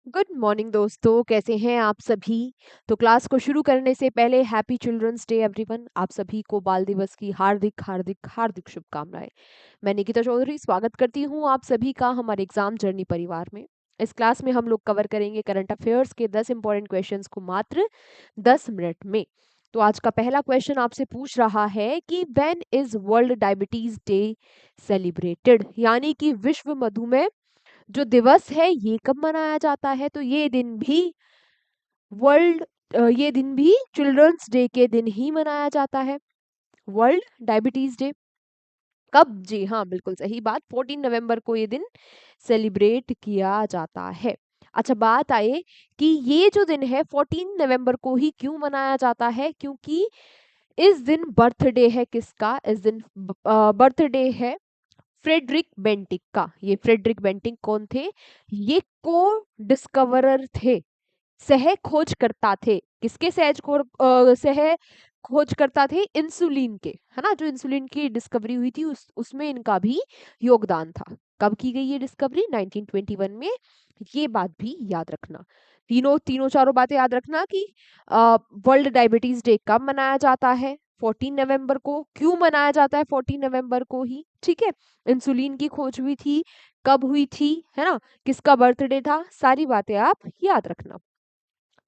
Good morning दोस्तों, कैसे हैं आप सभी। तो क्लास को शुरू करने से पहले हैप्पी चिल्ड्रंस डे एवरीवन। आप सभी को बाल दिवस की हार्दिक हार्दिक हार्दिक शुभकामनाएं। मैं निकिता चौधरी स्वागत करती हूं आप सभी का हमारे एग्जाम जर्नी परिवार में। इस क्लास में हम लोग कवर करेंगे करंट अफेयर्स के 10 इंपॉर्टेंट क्वेश्चंस को मात्र 10 मिनट में। तो आज का पहला क्वेश्चन आपसे पूछ रहा है कि when is world diabetes day celebrated, यानी कि विश्व मधुमेह जो दिवस है ये कब मनाया जाता है। तो वर्ल्ड ये दिन भी चिल्ड्रंस डे के दिन ही मनाया जाता है। वर्ल्ड डायबिटीज डे कब? जी हाँ, बिल्कुल सही बात, 14 नवंबर को ये दिन सेलिब्रेट किया जाता है। अच्छा, बात आए कि ये जो दिन है 14 नवंबर को ही क्यों मनाया जाता है, क्योंकि इस दिन बर्थडे है किसका? इस दिन बर्थडे है फ्रेडरिक बेंटिक का। ये फ्रेडरिक बेंटिक कौन थे? ये को डिस्कवरर थे, सह खोजकर्ता थे। किसके सह खोजकर्ता थे? इंसुलिन के, है ना। जो इंसुलिन की डिस्कवरी हुई थी उसमें इनका भी योगदान था। कब की गई ये डिस्कवरी? 1921 में। ये बात भी याद रखना, तीनों तीनों चारों बातें याद रखना कि वर्ल्ड डायबिटीज डे कब मनाया जाता है, 14 नवंबर को। क्यों मनाया जाता है 14 नवंबर को ही? ठीक है। इंसुलिन की खोज हुई थी, कब हुई थी, है ना। किसका बर्थडे था, सारी बातें आप याद रखना।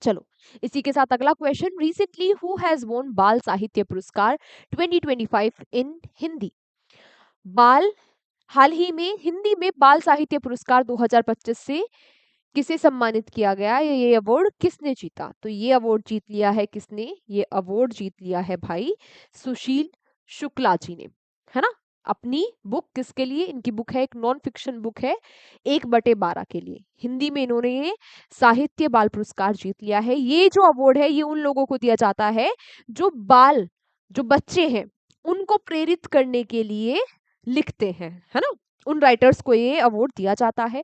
चलो, इसी के साथ अगला क्वेश्चन, रिसेंटली हु हैज वोन बाल साहित्य पुरस्कार 2025 इन हिंदी। बाल हाल ही में हिंदी में बाल साहित्य पुरस्कार 2025 से किसे सम्मानित किया गया, ये अवार्ड किसने जीता? तो ये अवार्ड जीत लिया है किसने? ये अवार्ड जीत लिया है भाई सुशील शुक्ला जी ने, है ना। अपनी बुक किसके लिए? इनकी बुक है, एक नॉन फिक्शन बुक है 1/12 के लिए। हिंदी में इन्होंने ये साहित्य बाल पुरस्कार जीत लिया है। ये जो अवार्ड है ये उन लोगों को दिया जाता है जो बच्चे हैं उनको प्रेरित करने के लिए लिखते हैं, है ना। उन राइटर्स को ये अवार्ड दिया जाता है।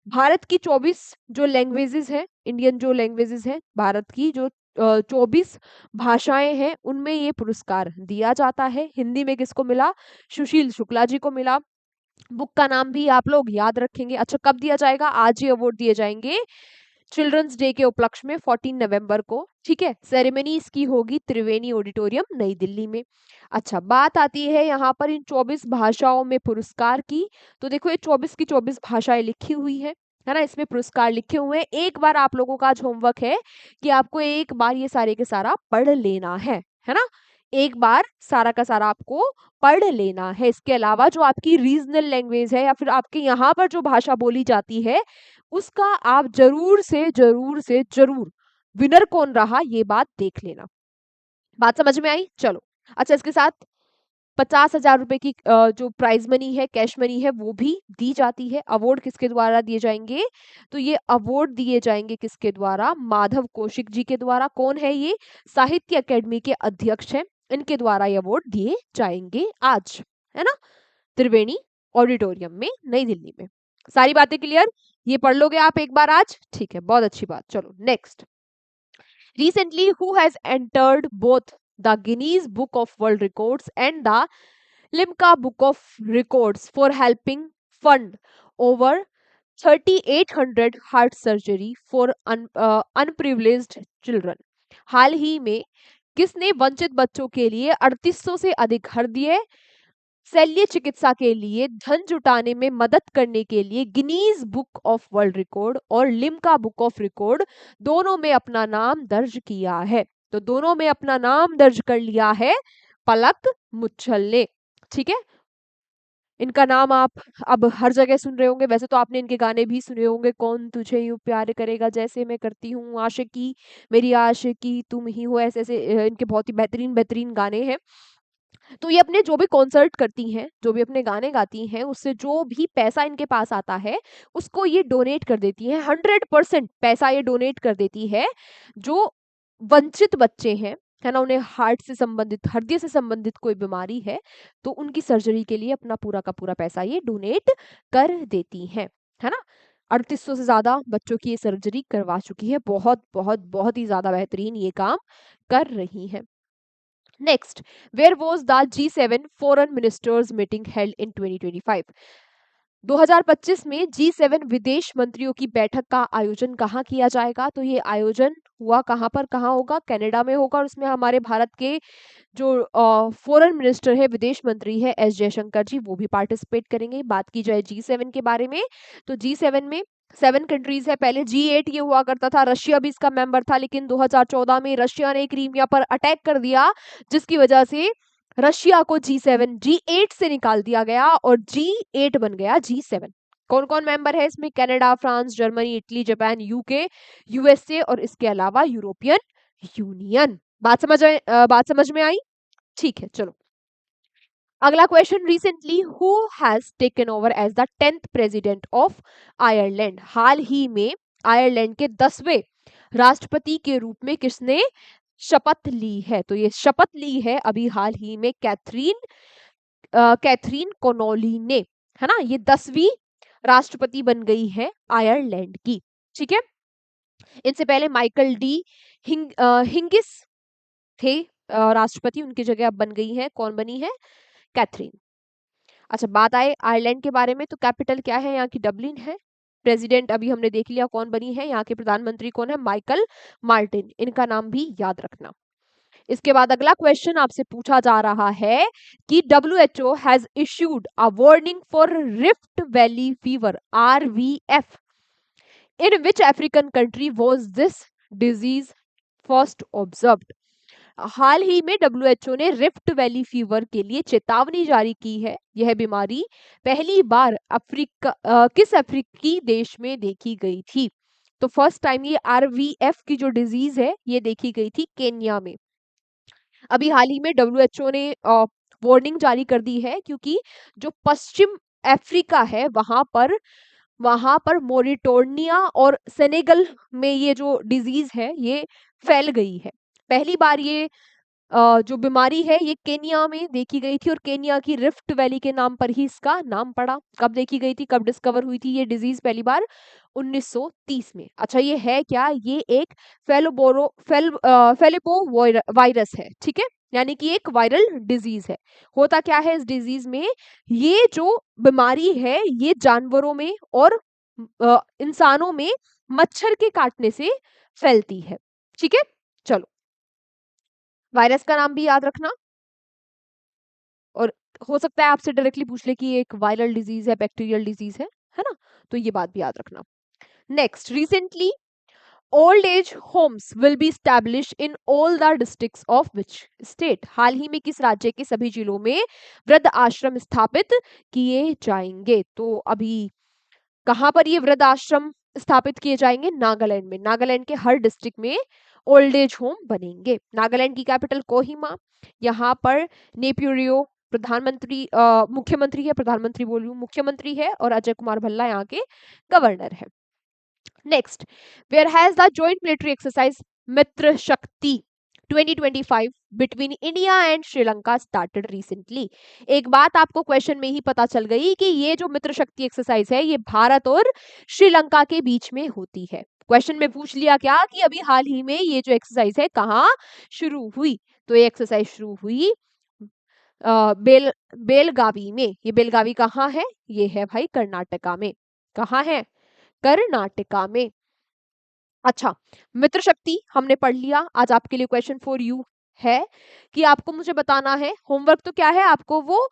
भारत की 24 जो लैंग्वेजेस हैं, इंडियन जो लैंग्वेजेस हैं, भारत की जो 24 भाषाएं हैं, उनमें ये पुरस्कार दिया जाता है। हिंदी में किसको मिला? सुशील शुक्ला जी को मिला। बुक का नाम भी आप लोग याद रखेंगे। अच्छा, कब दिया जाएगा? आज ये अवार्ड दिए जाएंगे चिल्ड्रंस डे के उपलक्ष्य में 14 नवंबर को। ठीक है। सेरेमनी इसकी होगी त्रिवेणी ऑडिटोरियम नई दिल्ली में। अच्छा, बात आती है यहाँ पर इन 24 भाषाओं में पुरस्कार की। तो देखो, ये 24 की 24 भाषाएं लिखी हुई है ना। इसमें पुरस्कार लिखे हुए हैं। एक बार आप लोगों का आज होमवर्क है कि आपको एक बार ये सारे के सारा पढ़ लेना है ना। एक बार सारा का सारा आपको पढ़ लेना है। इसके अलावा जो आपकी रीजनल लैंग्वेज है या फिर आपके यहाँ पर जो भाषा बोली जाती है उसका आप जरूर विनर कौन रहा ये बात देख लेना। बात समझ में आई? चलो। अच्छा, इसके साथ 50,000 रुपए की जो प्राइज मनी है, कैश मनी है, वो भी दी जाती है। अवार्ड किसके द्वारा दिए जाएंगे? तो ये अवार्ड दिए जाएंगे किसके द्वारा? माधव कौशिक जी के द्वारा। कौन है ये? साहित्य अकेडमी के अध्यक्ष हैं। इनके द्वारा ये अवार्ड दिए जाएंगे आज, है ना, त्रिवेणी ऑडिटोरियम में नई दिल्ली में। सारी बातें क्लियर? ये पढ़ लोगे आप एक बार आज? ठीक है, बहुत अच्छी बात। चलो next, recently who has entered both the Guinness Book of World Records and the Limca Book of Records for helping fund over 3800 heart surgery for unprivileged children। हाल ही में किसने वंचित बच्चों के लिए 3800 से अधिक हृदय शल्य चिकित्सा के लिए धन जुटाने में मदद करने के लिए Guinness book of world record और लिम्का बुक ऑफ रिकॉर्ड दोनों में अपना नाम दर्ज किया है? तो दोनों में अपना नाम दर्ज कर लिया है पलक मुच्छल ने। ठीक है। इनका नाम आप अब हर जगह सुन रहे होंगे। वैसे तो आपने इनके गाने भी सुने होंगे, कौन तुझे यूं प्यार करेगा जैसे मैं करती हूँ, आशिकी मेरी आशिकी तुम ही हो, ऐसे ऐसे इनके बहुत ही बेहतरीन बेहतरीन गाने हैं। तो ये अपने जो भी कॉन्सर्ट करती हैं, जो भी अपने गाने गाती हैं, उससे जो भी पैसा इनके पास आता है उसको ये डोनेट कर देती हैं। 100% पैसा ये डोनेट कर देती है। जो वंचित बच्चे हैं, है ना, उन्हें हार्ट से संबंधित, हृदय से संबंधित कोई बीमारी है तो उनकी सर्जरी के लिए अपना पूरा का पूरा पैसा ये डोनेट कर देती हैं, है ना। 3800 से ज्यादा बच्चों की ये सर्जरी करवा चुकी है। बहुत बहुत बहुत ही ज्यादा बेहतरीन ये काम कर रही हैं। Next, where was the G7 foreign ministers meeting held in 2025? 2025 में G7 विदेश मंत्रियों की बैठक का आयोजन कहाँ किया जाएगा? तो ये आयोजन हुआ कहाँ पर, कहाँ होगा? कनाडा में होगा और उसमें हमारे भारत के जो फॉरेन मिनिस्टर है, विदेश मंत्री है एस जयशंकर जी, वो भी पार्टिसिपेट करेंगे। बात की जाए G7 के बारे में, तो G7 में 7 कंट्रीज है। पहले G8 ये हुआ करता था, रशिया भी इसका मेंबर था, लेकिन 2014 में रशिया ने क्रीमिया पर अटैक कर दिया, जिसकी वजह से रशिया को G8 से निकाल दिया गया और G8 बन गया G7। कौन कौन मेंबर है इसमें? Canada, France, Germany, Italy, Japan, UK, USA और इसके अलावा यूरोपियन यूनियन। बात समझ में आई? ठीक है, चलो अगला question. Recently who has taken over as the 10th president of Ireland? हाल ही में आयरलैंड के 10वें राष्ट्रपति के रूप में किसने शपथ ली है? तो ये शपथ ली है अभी हाल ही में कैथरीन कोनोली ने, है ना। ये 10वीं राष्ट्रपति बन गई है आयरलैंड की, ठीक है। इनसे पहले माइकल डी हिंगिस थे राष्ट्रपति, उनकी जगह अब बन गई है, कौन बनी है? कैथरीन। अच्छा, बात आए आयरलैंड के बारे में, तो कैपिटल क्या है यहाँ की? डबलिन है। प्रेसिडेंट अभी हमने देख लिया कौन बनी है, यहाँ के प्रधानमंत्री कौन है? माइकल मार्टिन, इनका नाम भी याद रखना। इसके बाद अगला क्वेश्चन आपसे पूछा जा रहा है कि WHO has issued a warning for rift valley fever RVF। In which African country was this disease first observed? हाल ही में WHO ने रिफ्ट वैली फीवर के लिए चेतावनी जारी की है। यह बीमारी पहली बार किस अफ्रीकी देश में देखी गई थी? तो फर्स्ट टाइम ये RVF की जो डिजीज है ये देखी गई थी केन्या में। अभी हाल ही में WHO ने वार्निंग जारी कर दी है, क्योंकि जो पश्चिम अफ्रीका है वहां पर मोरिटोनिया और सेनेगल में ये जो डिजीज है ये फैल गई है। पहली बार ये जो बीमारी है ये केनिया में देखी गई थी और केनिया की रिफ्ट वैली के नाम पर ही इसका नाम पड़ा। कब देखी गई थी, कब डिस्कवर हुई थी ये डिजीज पहली बार? 1930 में। अच्छा, ये है क्या? ये एक फेलिबो वायरस है, ठीक है, यानी कि एक वायरल डिजीज है। होता क्या है इस डिजीज में? ये जो बीमारी है ये जानवरों में और इंसानों में मच्छर के काटने से फैलती है, ठीक है। चलो, वायरस का नाम भी याद रखना, और हो सकता है आपसे डायरेक्टली पूछ ले कि ये एक वायरल डिजीज है, बैक्टीरियल डिजीज है ना, तो ये बात भी याद रखना। Next, recently old age homes will be establish in all the districts of which state? हाल ही में किस राज्य के सभी जिलों में वृद्ध आश्रम स्थापित किए जाएंगे? तो अभी कहां पर ये वृद्ध आश्रम स्थापित किए जाएंगे? नागालैंड में। नागालैंड के हर डिस्ट्रिक्ट में ओल्ड एज होम बनेंगे। नागालैंड की कैपिटल कोहिमा, यहाँ पर नेपियरियो मुख्यमंत्री है, प्रधानमंत्री बोलूं, मुख्यमंत्री है, और अजय कुमार भल्ला यहाँ के गवर्नर है। Next, where has the joint military exercise Mitra Shakti 2025 between India and Sri Lanka started recently? एक बात आपको क्वेश्चन में ही पता चल गई कि ये जो मित्र शक्ति एक्सरसाइज है ये भारत और श्रीलंका के बीच में होती है। क्वेश्चन में पूछ लिया क्या कि अभी हाल ही में ये जो एक्सरसाइज है कहाँ शुरू हुई? तो ये एक्सरसाइज शुरू हुई बेलगावी में। ये बेलगावी कहाँ है? ये है भाई कर्नाटका में। कहाँ है? कर्नाटका में। अच्छा, मित्र शक्ति हमने पढ़ लिया। आज आपके लिए क्वेश्चन फॉर यू है कि आपको मुझे बताना है, होमवर्क तो क्या है आपको, वो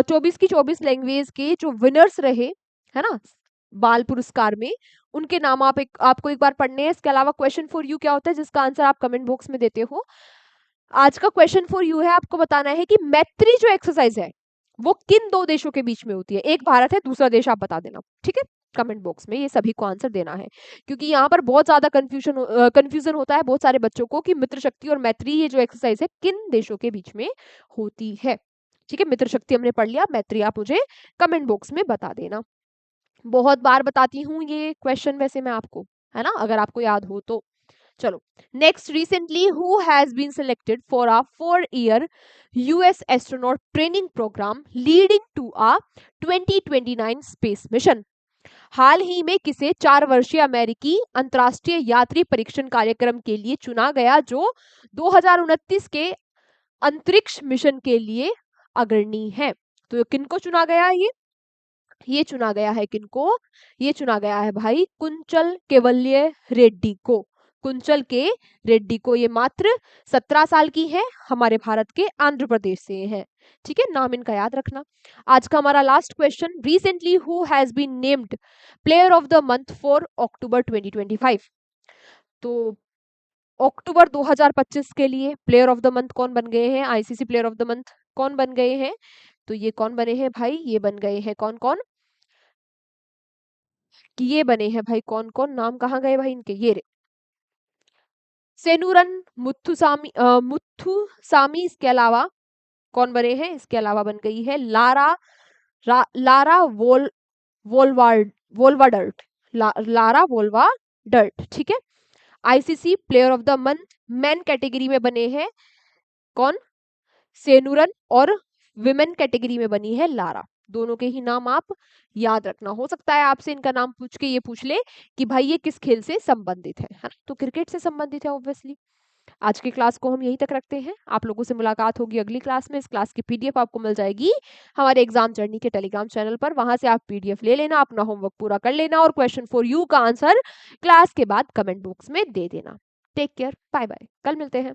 24 की 24 लैंग्वेज के जो विनर्स रहे, है ना, बाल पुरस्कार में, उनके नाम आपको एक बार पढ़ने हैं। इसके अलावा क्वेश्चन फॉर यू क्या होता है, जिसका आंसर आप कमेंट बॉक्स में देते हो। आज का क्वेश्चन फॉर यू है, आपको बताना है कि मैत्री जो एक्सरसाइज है वो किन दो देशों के बीच में होती है? एक भारत है, दूसरा देश आप बता देना, ठीक है। कमेंट बॉक्स में ये सभी को आंसर देना है, क्योंकि यहाँ पर बहुत ज्यादा कंफ्यूजन होता है बहुत सारे बच्चों को कि मित्र शक्ति और मैत्री ये जो एक्सरसाइज है किन देशों के बीच में होती है, ठीक है। मित्र शक्ति हमने पढ़ लिया, मैत्री आप मुझे कमेंट बॉक्स में बता देना। बहुत बार बताती हूँ ये क्वेश्चन वैसे मैं आपको, है ना, अगर आपको याद हो तो। चलो, next, recently who has been selected for a 4-year US astronaut training program leading to a 2029 space mission? हाल ही में किसे 4 वर्षीय अमेरिकी अंतरराष्ट्रीय यात्री परीक्षण कार्यक्रम के लिए चुना गया, जो 2029 के अंतरिक्ष मिशन के लिए अग्रणी है? तो किनको चुना गया? ये ये चुना गया है किनको? ये चुना गया है भाई कुंचल केवल्य रेड्डी को। कुंचल के रेड्डी को। ये मात्र 17 साल की है, हमारे भारत के आंध्र प्रदेश से हैं। ठीक है, नाम इनका याद रखना। आज का हमारा last question, recently who has been named player of the month for October 2025। तो अक्टूबर 2025 के लिए प्लेयर ऑफ द मंथ कौन बन गए हैं? ICC player of the month कौन बन गए हैं? तो ये कौन बने हैं भाई? ये बन गए हैं कौन कौन? कि ये बने हैं भाई कौन कौन? नाम कहाँ गए भाई इनके? ये रे, सेनूरन मुथुसामी, मुथुसामी। इसके अलावा कौन बने हैं? इसके अलावा बन गई है लारा वोलवार्ड वोल्वाडर्ट। लारा वोल्वाडर्ट। ठीक है। ICC player of the month main category में बने हैं कौन? सेनुरन। और विमेन कैटेगरी में बनी है लारा। दोनों के ही नाम आप याद रखना। हो सकता है आपसे इनका नाम पूछ के ये पूछ ले कि भाई ये किस खेल से संबंधित है ना? तो क्रिकेट से संबंधित है ऑब्वियसली। आज की क्लास को हम यहीं तक रखते हैं। आप लोगों से मुलाकात होगी अगली क्लास में। इस क्लास की पीडीएफ आपको मिल जाएगी हमारे एग्जाम जर्नी के टेलीग्राम चैनल पर। वहां से आप पीडीएफ ले लेना, अपना होमवर्क पूरा कर लेना और क्वेश्चन फॉर यू का आंसर क्लास के बाद कमेंट बॉक्स में दे देना। टेक केयर, बाय बाय, कल मिलते हैं।